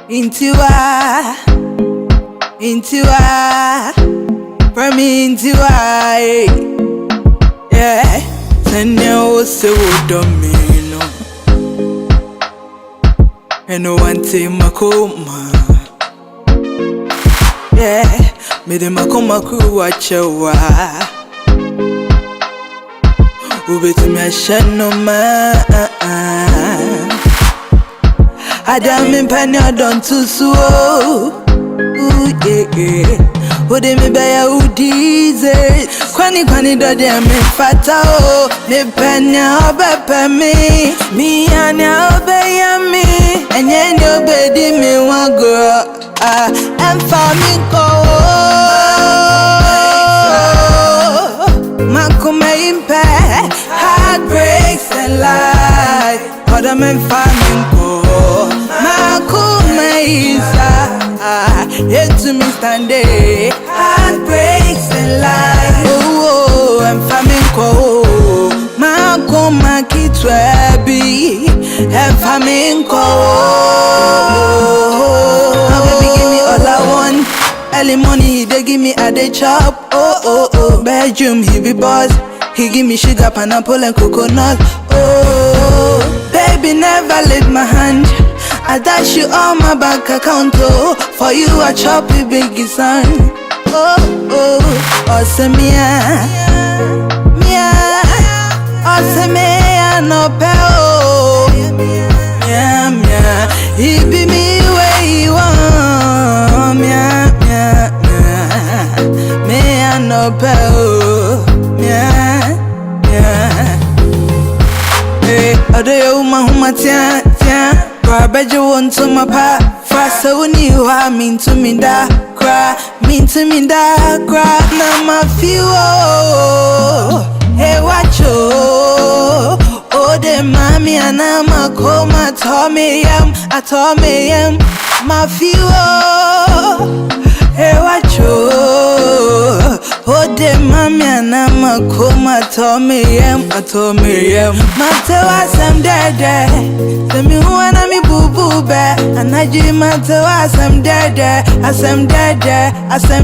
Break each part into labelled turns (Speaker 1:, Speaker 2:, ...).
Speaker 1: Ntiwaa, Ntiwaa, from Ntiwaa, yeah. Send you so domino, and no one take my coma, yeah. Me de makoma crew watch you, ube to me shano man. Adam in panya don too slow. Ooh yeah. Ode me baya udize. Kwani do de me fata o. Me panya obepe me. Me anya obeya me. Enye ni obedi me one girl. And family ko. Makuma impe. Heartbreaks and lies. Other men family ko. Yet to me stand there, heartbreaks and lies. Oh, I'm famine cold. My coma kitwebi, and famine cold. My baby give me all I want. Early money they give me a day chop. Oh. Bedroom he be boss. He give me sugar, pineapple and coconut. Oh, baby never leave my hand. I dash you on my bank account, oh. For you I chop a big son. Oh, awesome, yeah. Awesome, no pal. Yeah. He be me where you want. Yeah. Me no pal. Yeah. Hey, other woman, tia. Baby, want to my pa. Fast so Ntiwaa mean to me that cry. Now my feel hey watch oh the mommy and I'm a coma. I told me my feel hey watch oh the mommy and I'm a coma. I told me Ntiwaa some Dede. Tell me who and me boo boo be. And I dream Ntiwaa some Dede. I some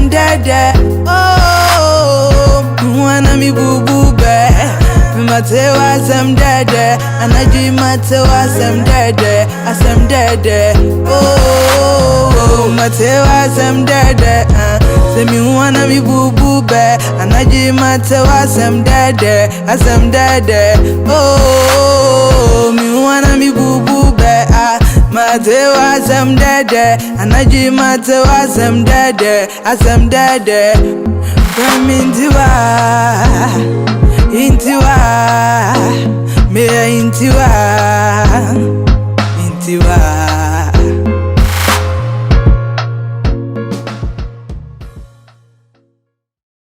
Speaker 1: Dede. Oh, who and me boo boo be. Ntiwaa some Dede. And I dream Ntiwaa some Dede. I some Dede. Oh, Ntiwaa some Dede. Tell me who and me boo boo be. And I dream Ntiwaa some Dede. I some Dede. Oh, me wanna me boo boo be. Ntiwaa some Dede. And I dream Ntiwaa some Dede. I some Dede. From Ntiwaa, me Ntiwaa.